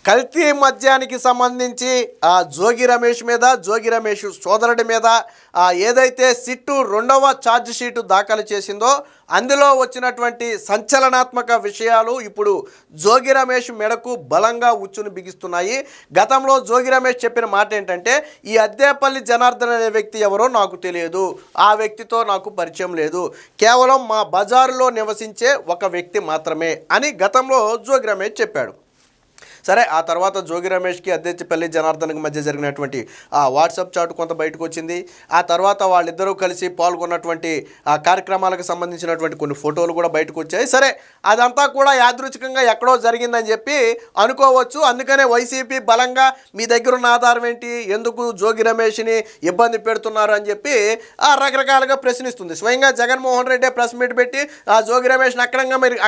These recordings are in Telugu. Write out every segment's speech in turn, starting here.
కల్తీ మద్యానికి సంబంధించి జోగి రమేష్ మీద, జోగి రమేష్ సోదరుడి మీద ఏదైతే సిట్టు రెండవ ఛార్జ్ షీటు దాఖలు చేసిందో అందులో వచ్చినటువంటి సంచలనాత్మక విషయాలు ఇప్పుడు జోగి రమేష్ మెడకు బలంగా ఉచ్చును బిగిస్తున్నాయి. గతంలో జోగి రమేష్ చెప్పిన మాట ఏంటంటే, ఈ అద్దేపల్లి జనార్దన్ అనే వ్యక్తి ఎవరో నాకు తెలియదు, ఆ వ్యక్తితో నాకు పరిచయం లేదు, కేవలం మా బజారులో నివసించే ఒక వ్యక్తి మాత్రమే అని గతంలో జోగి రమేష్ చెప్పాడు. సరే, ఆ తర్వాత జోగి రమేష్కి అద్దేపల్లి జనార్దన్కి మధ్య జరిగినటువంటి వాట్సాప్ చాట్ కొంత బయటకు వచ్చింది. ఆ తర్వాత వాళ్ళిద్దరూ కలిసి పాల్గొన్నటువంటి కార్యక్రమాలకు సంబంధించినటువంటి కొన్ని ఫోటోలు కూడా బయటకు వచ్చాయి. సరే, అదంతా కూడా యాదృచ్ఛికంగా ఎక్కడో జరిగిందని చెప్పి అనుకోవచ్చు. అందుకనే వైసీపీ బలంగా మీ దగ్గర ఉన్న ఆధారం ఏంటి, ఎందుకు జోగి రమేష్ని ఇబ్బంది పెడుతున్నారు అని చెప్పి రకరకాలుగా ప్రశ్నిస్తుంది. స్వయంగా జగన్మోహన్ రెడ్డి ప్రెస్ మీట్ పెట్టి జోగి రమేష్ని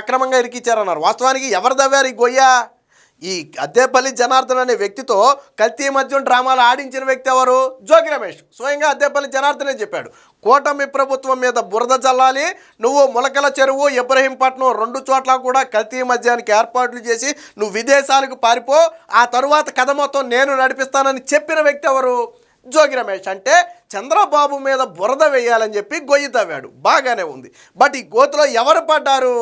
అక్రమంగా ఇరికిచ్చారన్నారు. వాస్తవానికి ఎవరు దవ్వారు ఈ గొయ్య? ఈ అద్దేపల్లి జనార్దన్ అనే వ్యక్తితో కల్తీ మద్యం డ్రామాలు ఆడించిన వ్యక్తి ఎవరు? జోగి రమేష్. స్వయంగా అద్దేపల్లి జనార్దనే చెప్పాడు, కూటమి ప్రభుత్వం మీద బురద జల్లాలి, నువ్వు ములకల చెరువు, ఇబ్రహీంపట్నం రెండు చోట్ల కూడా కల్తీ మద్యానికి ఏర్పాట్లు చేసి నువ్వు విదేశాలకు పారిపో, ఆ తరువాత కథ మొత్తం నేను నడిపిస్తానని చెప్పిన వ్యక్తి ఎవరు? జోగి రమేష్. అంటే చంద్రబాబు మీద బురద వేయాలని చెప్పి గొయ్యి తవ్వాడు. బాగానే ఉంది. బట్ ఈ గోతులో ఎవరు పడ్డారు?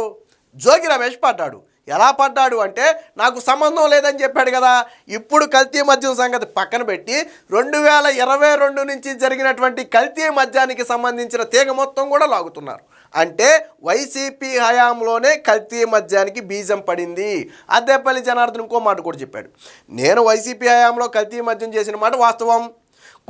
జోగి రమేష్ పడ్డాడు. ఎలా పడ్డాడు అంటే, నాకు సంబంధం లేదని చెప్పాడు కదా. ఇప్పుడు కల్తీ మద్యం సంగతి పక్కన పెట్టి 2022 నుంచి జరిగినటువంటి కల్తీ మద్యానికి సంబంధించిన తీగ మొత్తం కూడా లాగుతున్నారు. అంటే వైసీపీ హయాంలోనే కల్తీ మద్యానికి బీజం పడింది. అద్దేపల్లి జనార్దన్ ఇంకో మాట కూడా చెప్పాడు, నేను వైసీపీ హయాంలో కల్తీ మద్యం చేసిన మాట వాస్తవం,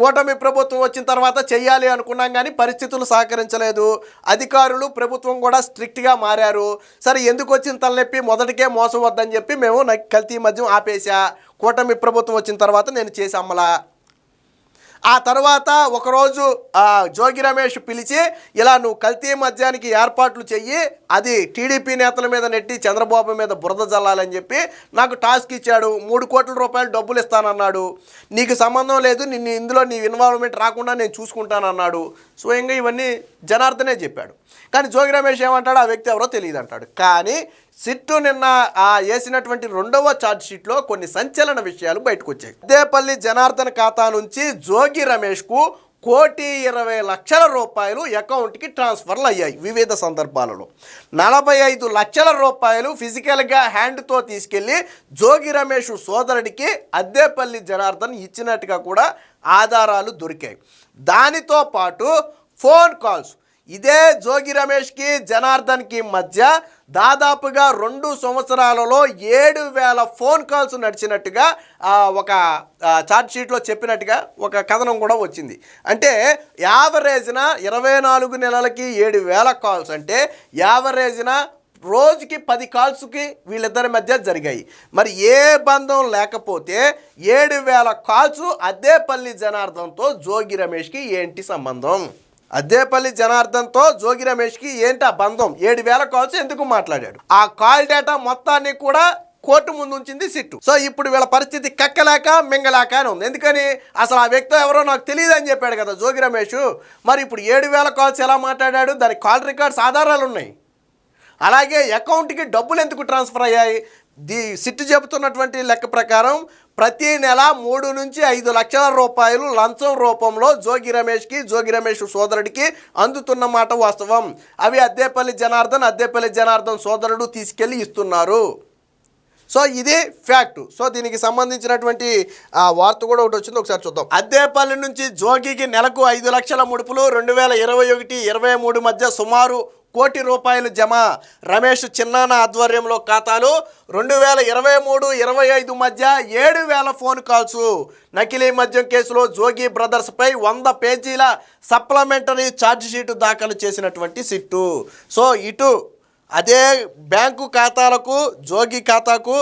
కూటమి ప్రభుత్వం వచ్చిన తర్వాత చెయ్యాలి అనుకున్నాం కానీ పరిస్థితులు సహకరించలేదు, అధికారులు ప్రభుత్వం కూడా స్ట్రిక్ట్గా మారారు. సరే, ఎందుకు వచ్చిన తలనొప్పి, మొదటికే మోసం వద్దని చెప్పి మేము కల్తీ మద్యం ఆపేశా, కూటమి ప్రభుత్వం వచ్చిన తర్వాత నేను చేసి అమ్మలా. ఆ తర్వాత ఒకరోజు జోగి రమేష్ పిలిచి, ఇలా నువ్వు కల్తీ మద్యానికి ఏర్పాట్లు చెయ్యి, అది టీడీపీ నేతల మీద నెట్టి చంద్రబాబు మీద బురద జల్లాలని చెప్పి నాకు టాస్క్ ఇచ్చాడు, 3 కోట్ల రూపాయలు డబ్బులు ఇస్తానన్నాడు, నీకు సంబంధం లేదు, నిన్ను ఇందులో నీ ఇన్వాల్వ్మెంట్ రాకుండా నేను చూసుకుంటానన్నాడు. స్వయంగా ఇవన్నీ జనార్దనే చెప్పాడు. కానీ జోగి రమేష్ ఏమంటాడు, ఆ వ్యక్తి ఎవరో తెలియదు అంటాడు. కానీ సిట్టు నిన్న వేసినటువంటి రెండవ ఛార్జ్ షీట్లో కొన్ని సంచలన విషయాలు బయటకు వచ్చాయి. అద్దేపల్లి జనార్దన్ ఖాతా నుంచి జోగి రమేష్కు 1,20,00,000 రూపాయలు అకౌంట్కి ట్రాన్స్ఫర్లు అయ్యాయి. వివిధ సందర్భాలలో 45 లక్షల రూపాయలు ఫిజికల్గా హ్యాండ్తో తీసుకెళ్లి జోగి రమేష్ సోదరుడికి అద్దేపల్లి జనార్దన్ ఇచ్చినట్టుగా కూడా ఆధారాలు దొరికాయి. దానితో పాటు ఫోన్ కాల్స్, ఇదే జోగి రమేష్కి జనార్దన్కి మధ్య దాదాపుగా 2 సంవత్సరాలలో 7,000 ఫోన్ కాల్స్ నడిచినట్టుగా ఒక ఛార్జ్ షీట్లో చెప్పినట్టుగా ఒక కథనం కూడా వచ్చింది. అంటే యావరేజ్న 24 నెలలకి 7,000 కాల్స్ అంటే యావరేజ్న రోజుకి 10 కాల్స్కి వీళ్ళిద్దరి మధ్య జరిగాయి. మరి ఏ బంధం లేకపోతే 7,000 కాల్స్ అద్దేపల్లి జనార్దన్తో జోగి రమేష్కి ఏంటి సంబంధం? అద్దేపల్లి జనార్దన్తో జోగి రమేష్కి ఏంటి ఆ బంధం? 7,000 కాల్స్ ఎందుకు మాట్లాడాడు? ఆ కాల్ డేటా మొత్తాన్ని కూడా కోర్టు ముందు ఉంచింది సిట్టు. సో ఇప్పుడు వీళ్ళ పరిస్థితి కక్కలేక మింగలేక అని ఉంది. ఎందుకని, అసలు ఆ వ్యక్తి ఎవరో నాకు తెలియదు అని చెప్పాడు కదా జోగి రమేష్. మరి ఇప్పుడు 7,000 కాల్స్ ఎలా మాట్లాడాడు? దానికి కాల్ రికార్డ్స్ ఆధారాలు ఉన్నాయి. అలాగే అకౌంట్కి డబ్బులు ఎందుకు ట్రాన్స్ఫర్ అయ్యాయి? సిట్టు చెబుతున్నటువంటి లెక్క ప్రకారం ప్రతి నెల 3 నుంచి 5 లక్షల రూపాయలు లంచం రూపంలో జోగి రమేష్కి, జోగి రమేష్ సోదరుడికి అందుతున్న మాట వాస్తవం. అవి అద్దేపల్లి జనార్దన్ సోదరుడు తీసుకెళ్ళి ఇస్తున్నారు. సో ఇది ఫ్యాక్ట్. సో దీనికి సంబంధించినటువంటి వార్త కూడా ఒకటి వచ్చింది, ఒకసారి చూద్దాం. అద్దేపల్లి నుంచి జోగికి నెలకు 5 లక్షల ముడుపులు, 2021-23 మధ్య సుమారు 1 కోటి రూపాయలు జమ. రమేష్ చిన్నాన్న ఆధ్వర్యంలో ఖాతాలు. 2023-25 మధ్య 7,000 ఫోన్ కాల్స్. నకిలీ మద్యం కేసులో జోగి బ్రదర్స్పై 100 పేజీల సప్లిమెంటరీ ఛార్జ్ షీటు దాఖలు చేసినటువంటి సిట్టు. సో ఇటు అదే బ్యాంకు ఖాతాలకు, జోగి ఖాతాకు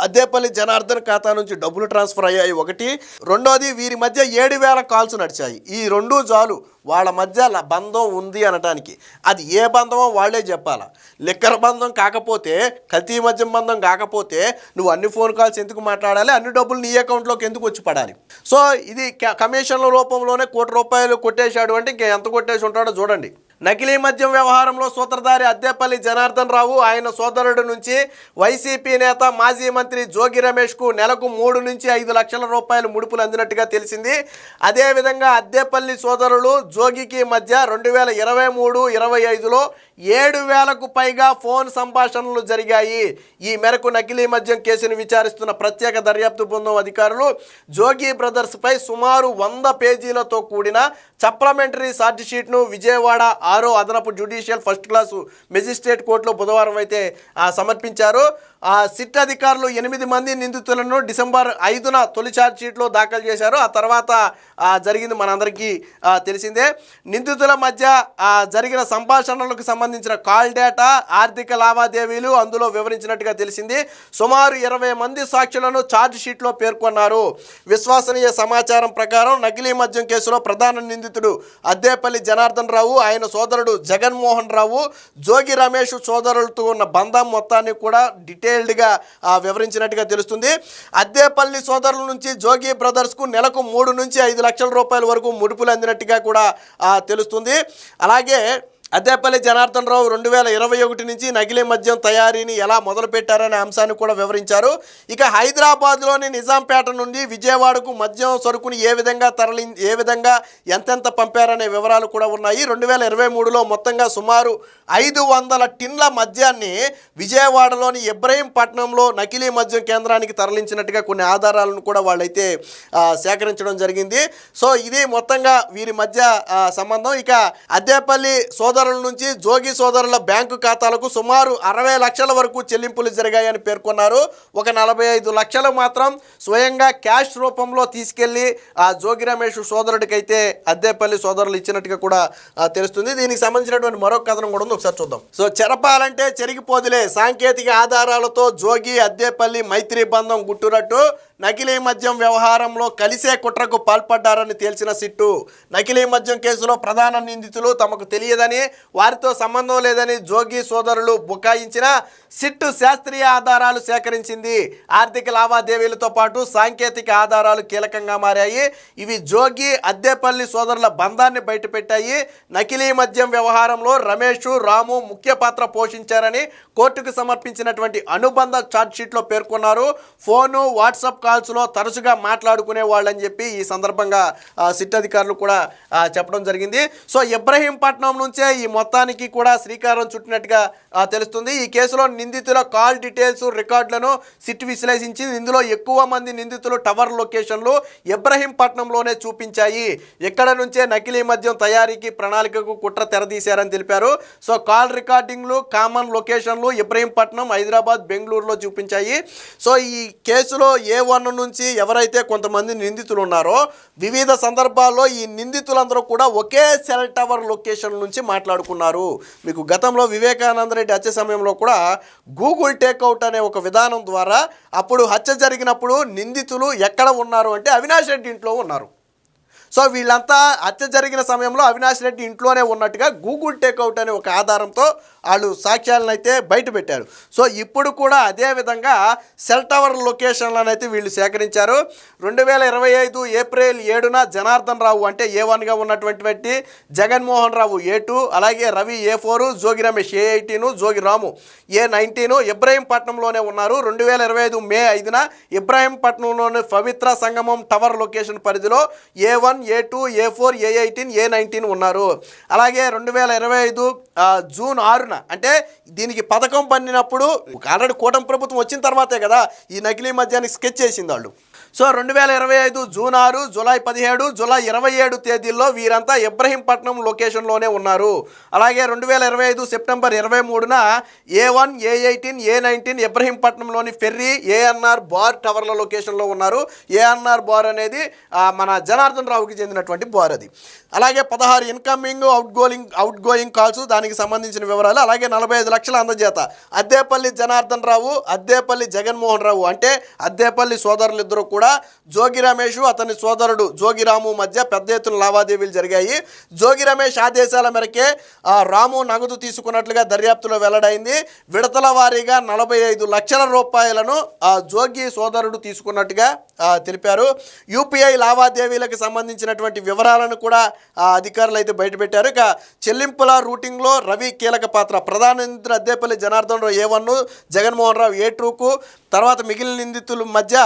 అద్దేపల్లి జనార్దన్ ఖాతా నుంచి డబ్బులు ట్రాన్స్ఫర్ అయ్యాయి ఒకటి. రెండోది, వీరి మధ్య 7,000 కాల్స్ నడిచాయి. ఈ 2 జాలు వాళ్ళ మధ్య బంధం ఉంది అనటానికి. అది ఏ బంధమో వాళ్ళే చెప్పాలా. లిక్కర్ బంధం కాకపోతే, కల్తీ మద్యం బంధం కాకపోతే నువ్వు అన్ని ఫోన్ కాల్స్ ఎందుకు మాట్లాడాలి? అన్ని డబ్బులు నీ అకౌంట్లోకి ఎందుకు వచ్చి పడాలి? సో ఇది కమిషన్ల రూపంలోనే 1 కోటి రూపాయలు కొట్టేశాడు అంటే ఇంకా ఎంత కొట్టేసి ఉంటాడో చూడండి. నకిలీ మద్యం వ్యవహారంలో సూత్రధారి అద్దేపల్లి జనార్దన్ రావు ఆయన సోదరుడు నుంచి వైసీపీ నేత మాజీ మంత్రి జోగి రమేష్కు నెలకు 3 నుంచి 5 లక్షల రూపాయలు ముడుపులు అందినట్టుగా తెలిసింది. అదేవిధంగా అద్దేపల్లి సోదరులు జోగికి మధ్య 2023-25లో 7,000కు పైగా ఫోన్ సంభాషణలు జరిగాయి. ఈ మేరకు నకిలీ మద్యం కేసును విచారిస్తున్న ప్రత్యేక దర్యాప్తు బృందం అధికారులు జోగి బ్రదర్స్పై సుమారు 100 పేజీలతో కూడిన సప్లిమెంటరీ ఛార్జిషీట్ను విజయవాడ 6వ అదనపు జ్యుడిషియల్ ఫస్ట్ క్లాసు మెజిస్ట్రేట్ కోర్టులో బుధవారం అయితే సమర్పించారు. సిట్ అధికారులు 8 మంది నిందితులను డిసెంబర్ 5న తొలి ఛార్జ్షీట్లో దాఖలు చేశారు. ఆ తర్వాత జరిగింది మనందరికీ తెలిసిందే. నిందితుల మధ్య జరిగిన సంభాషణలకు సంబంధించిన కాల్ డేటా, ఆర్థిక లావాదేవీలు అందులో వివరించినట్టుగా తెలిసింది. సుమారు 20 మంది సాక్షులను ఛార్జ్షీట్లో పేర్కొన్నారు. విశ్వసనీయ సమాచారం ప్రకారం నకిలీ మద్యం కేసులో ప్రధాన నిందితుడు అద్దేపల్లి జనార్దన్ రావు, ఆయన సోదరుడు జగన్మోహన్ రావు, జోగి రమేష్ సోదరులతో ఉన్న బంధం మొత్తాన్ని కూడా డీటెయిల్డ్గా వివరించినట్టుగా తెలుస్తుంది. అద్దేపల్లి సోదరుల నుంచి జోగి బ్రదర్స్కు నెలకు 3 నుంచి 5 లక్షల రూపాయల వరకు ముడుపులు అందినట్టుగా కూడా తెలుస్తుంది. అలాగే అద్దేపల్లి జనార్దన్ రావు 2021 నుంచి నకిలీ మద్యం తయారీని ఎలా మొదలుపెట్టారనే అంశాన్ని కూడా వివరించారు. ఇక హైదరాబాద్లోని నిజాంపేట నుండి విజయవాడకు మద్యం సరుకుని ఏ విధంగా ఎంతెంత పంపారనే వివరాలు కూడా ఉన్నాయి. 2023లో మొత్తంగా సుమారు 500 టిన్ల మద్యాన్ని విజయవాడలోని ఇబ్రహీంపట్నంలో నకిలీ మద్యం కేంద్రానికి తరలించినట్టుగా కొన్ని ఆధారాలను కూడా వాళ్ళైతే సేకరించడం జరిగింది. సో ఇది మొత్తంగా వీరి మధ్య సంబంధం. ఇక అద్దేపల్లి సోదరుల నుంచి జోగి సోదరుల బ్యాంకు ఖాతాలకు సుమారు 60 లక్షల వరకు చెల్లింపులు జరిగాయని పేర్కొన్నారు. ఒక 45 లక్షలు మాత్రం స్వయంగా క్యాష్ రూపంలో తీసుకెళ్లి జోగి రమేష్ సోదరుడికైతే అద్దేపల్లి సోదరులు ఇచ్చినట్టుగా కూడా తెలుస్తుంది. దీనికి సంబంధించినటువంటి మరొక కథనం కూడా ఉంది, ఒకసారి చూద్దాం. సో చెరపాలంటే చెరిగిపోదులే, సాంకేతిక ఆధారాలతో జోగి అద్దేపల్లి మైత్రి బంధం గుట్టురట్టు. నకిలీ మద్యం వ్యవహారంలో కలిసే కుట్రకు పాల్పడ్డారని తేల్చిన సిట్టు. నకిలీ మద్యం కేసులో ప్రధాన నిందితులు తమకు తెలియదని, వారితో సంబంధం లేదని జోగి సోదరులు బుకాయించిన సిట్టు శాస్త్రీయ ఆధారాలు సేకరించింది. ఆర్థిక లావాదేవీలతో పాటు సాంకేతిక ఆధారాలు కీలకంగా మారాయి. ఇవి జోగి అద్దేపల్లి సోదరుల బంధాన్ని బయటపెట్టాయి. నకిలీ మద్యం వ్యవహారంలో రమేష్, రాము ముఖ్య పాత్ర పోషించారని కోర్టుకు సమర్పించినటువంటి అనుబంధ ఛార్జ్షీట్లో పేర్కొన్నారు. ఫోను, వాట్సాప్ కాల్స్లో తరచుగా మాట్లాడుకునే వాళ్ళని చెప్పి ఈ సందర్భంగా సిట్ అధికారులు కూడా చెప్పడం జరిగింది. సో ఇబ్రహీంపట్నం నుంచే ఈ మొత్తానికి కూడా శ్రీకారం చుట్టినట్టుగా తెలుస్తుంది. ఈ కేసులో నిందితుల కాల్ డీటెయిల్స్, రికార్డులను సిట్ విశ్లేషించి ఇందులో ఎక్కువ మంది నిందితులు టవర్ లొకేషన్లు ఇబ్రహీంపట్నంలోనే చూపించాయి. ఇక్కడ నుంచే నకిలీ మద్యం తయారీకి ప్రణాళికకు కుట్ర తెరదీశారని తెలిపారు. సో కాల్ రికార్డింగ్లు, కామన్ లొకేషన్లు ఇబ్రహీంపట్నం, హైదరాబాద్, బెంగళూరులో చూపించాయి. సో ఈ కేసులో A1 నుంచి ఎవరైతే కొంతమంది నిందితులు ఉన్నారో వివిధ సందర్భాల్లో ఈ నిందితులందరూ కూడా ఒకే సెల్ టవర్ లొకేషన్ నుంచి మాట్లాడుకున్నారు. మీకు గతంలో వివేకానంద రెడ్డి హత్య సమయంలో కూడా గూగుల్ టేక్అవుట్ అనే ఒక విధానం ద్వారా అప్పుడు హత్య జరిగినప్పుడు నిందితులు ఎక్కడ ఉన్నారు అంటే అవినాష్ రెడ్డి ఇంట్లో ఉన్నారు. సో వీళ్ళంతా హత్య జరిగిన సమయంలో అవినాష్ రెడ్డి ఇంట్లోనే ఉన్నట్టుగా గూగుల్ టేక్అవుట్ అనే ఒక ఆధారంతో వాళ్ళు సాక్ష్యాలను అయితే బయట పెట్టారు. సో ఇప్పుడు కూడా అదేవిధంగా సెల్ టవర్ లొకేషన్లను అయితే వీళ్ళు సేకరించారు. 2025 ఏప్రిల్ 7న జనార్దన్ రావు అంటే A1గా ఉన్నటువంటి జగన్మోహన్ రావు A2, అలాగే రవి A4, జోగి రమేష్ A18, జోగి రాము A19 ఇబ్రహీంపట్నంలోనే ఉన్నారు. 2025 మే 5న ఇబ్రహీంపట్నంలోని పవిత్ర సంగమం టవర్ లొకేషన్ పరిధిలో A1, A2, A4, A18, A19 ఉన్నారు. అలాగే 2025 జూన్ 6న అంటే దీనికి పథకం పన్నినప్పుడు ఆల్రెడీ కూటమి ప్రభుత్వం వచ్చిన తర్వాతే కదా ఈ నకిలీ మద్యానికి స్కెచ్ చేసింది వాళ్ళు. సో 2025 జూన్ 6, జూలై 17, జూలై 27 తేదీల్లో వీరంతా ఇబ్రహీంపట్నం లొకేషన్లోనే ఉన్నారు. అలాగే 2025 సెప్టెంబర్ 23న A1, A18, A19 ఇబ్రహీంపట్నంలోని ఫెర్రీ, ఏఎన్ఆర్ బార్ టవర్ల లొకేషన్లో ఉన్నారు. ఏఎన్ఆర్ బార్ అనేది మన జనార్దన్ రావుకి చెందినటువంటి బార్ అది. అలాగే 16 ఇన్కమింగ్, అవుట్ గోయింగ్ కాల్స్, దానికి సంబంధించిన వివరాలు. అలాగే 45 లక్షల అందజేత. అద్దేపల్లి జనార్దన్ రావు, అద్దేపల్లి జగన్మోహన్ రావు అంటే అద్దేపల్లి సోదరులు ఇద్దరు కూడా కూడా జోగి రమేష్ అతని సోదరుడు జోగిరాము మధ్య పెద్ద ఎత్తున లావాదేవీలు జరిగాయి. జోగి రమేష్ ఆదేశాల మేరకే రాము నగదు తీసుకున్నట్లుగా దర్యాప్తులో వెల్లడైంది. విడతల వారీగా 45 లక్షల రూపాయలను జోగి సోదరుడు తీసుకున్నట్టుగా తెలిపారు. యూపీఐ లావాదేవీలకు సంబంధించినటువంటి వివరాలను కూడా అధికారులు అయితే బయటపెట్టారు. ఇక చెల్లింపుల రూటింగ్లో రవి కీలక పాత్ర. ప్రధానమంత్రి అద్దేపల్లి జనార్దన్ రావు A1, జగన్మోహన్ రావు A2కు తర్వాత మిగిలిన నిందితుల మధ్య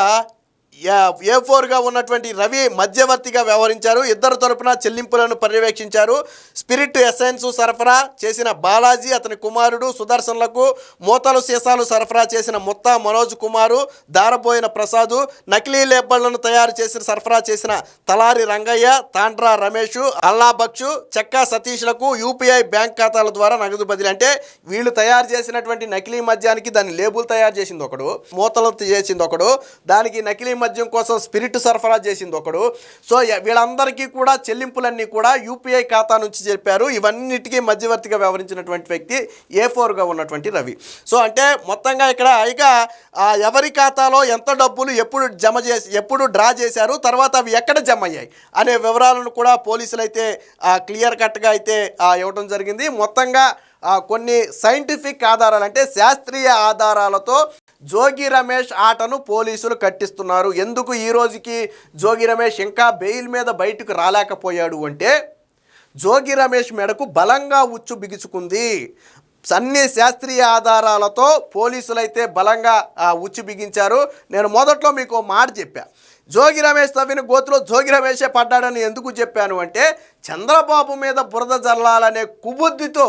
A4గా ఉన్నటువంటి రవి మధ్యవర్తిగా వ్యవహరించారు. ఇద్దరు తరపున చెల్లింపులను పర్యవేక్షించారు. స్పిరిట్ ఎసెన్స్ సరఫరా చేసిన బాలాజీ, అతని కుమారుడు సుదర్శన్లకు మూతలు సీసాలు సరఫరా చేసిన ముత్తా మనోజ్ కుమారు, దారబోయిన ప్రసాదు, నకిలీ లేబళ్లను తయారు చేసిన సరఫరా చేసిన తలారి రంగయ్య, తాండ్రా రమేష్, అల్లా బక్షు, చెక్కా సతీష్లకు యూపీఐ బ్యాంక్ ఖాతాల ద్వారా నగదు బదిలీ. అంటే వీళ్ళు తయారు చేసినటువంటి నకిలీ మద్యానికి దాని లేబుల్ తయారు చేసింది ఒకడు, మూతలు చేసింది ఒకడు, దానికి నకిలీ మద్యం కోసం స్పిరిట్ సరఫరా చేసింది ఒకడు. సో వీళ్ళందరికీ కూడా చెల్లింపులన్నీ కూడా యూపీఐ ఖాతా నుంచి చెప్పారు. ఇవన్నిటికీ మధ్యవర్తిగా వ్యవహరించినటువంటి వ్యక్తి A4గా ఉన్నటువంటి రవి. సో అంటే మొత్తంగా ఇక్కడ ఇక ఎవరి ఖాతాలో ఎంత డబ్బులు ఎప్పుడు డ్రా చేశారు, తర్వాత అవి ఎక్కడ జమ అయ్యాయి అనే వివరాలను కూడా పోలీసులు అయితే క్లియర్ కట్గా అయితే ఇవ్వడం జరిగింది. మొత్తంగా కొన్ని సైంటిఫిక్ ఆధారాలు అంటే శాస్త్రీయ ఆధారాలతో జోగి రమేష్ ఆటను పోలీసులు కట్టిస్తున్నారు. ఎందుకు ఈ రోజుకి జోగి రమేష్ ఇంకా బెయిల్ మీద బయటకు రాలేకపోయాడు అంటే జోగి రమేష్ మెడకు బలంగా ఉచ్చు బిగుచుకుంది. అన్ని శాస్త్రీయ ఆధారాలతో పోలీసులు అయితే బలంగా ఉచ్చు బిగించారు. నేను మొదట్లో మీకు మాట చెప్పా, జోగి రమేష్ తవ్విన గోతులో జోగి రమేషే పడ్డాడని ఎందుకు చెప్పాను అంటే చంద్రబాబు మీద బురద జల్లాలనే కుబుద్ధితో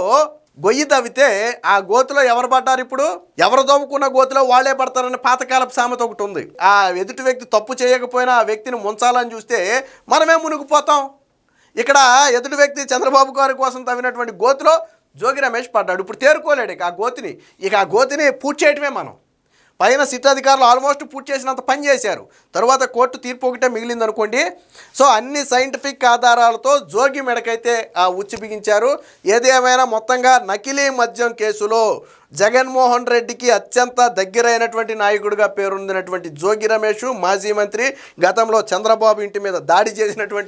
గొయ్యి తవ్వితే ఆ గోతులో ఎవరు పడ్డారు? ఇప్పుడు ఎవరు తవ్వుకున్న గోతులో వాళ్ళే పడతారని పాతకాలపు సామెత ఒకటి ఉంది. ఆ ఎదుటి వ్యక్తి తప్పు చేయకపోయినా ఆ వ్యక్తిని ముంచాలని చూస్తే మనమే మునిగిపోతాం. ఇక్కడ ఎదుటి వ్యక్తి చంద్రబాబు గారి కోసం తవ్వినటువంటి గోతులో జోగి రమేష్ పడ్డాడు. ఇప్పుడు తేరుకోలేడు ఇక ఆ గోతిని పూర్తి చేయటమే మనం. పైన సిట్ అధికారులు ఆల్మోస్ట్ పూర్తి చేసినంత పని చేశారు. తర్వాత కోర్టు తీర్పు ఒకటే మిగిలింది అనుకోండి. సో అన్ని సైంటిఫిక్ ఆధారాలతో జోగి మెడకైతే ఉచ్చు బిగించారు. ఏదేమైనా మొత్తంగా నకిలీ మద్యం కేసులో జగన్మోహన్ రెడ్డికి అత్యంత దగ్గరైనటువంటి నాయకుడిగా పేరొందినటువంటి జోగి రమేష్, మాజీ మంత్రి, గతంలో చంద్రబాబు ఇంటి మీద దాడి చేసినటువంటి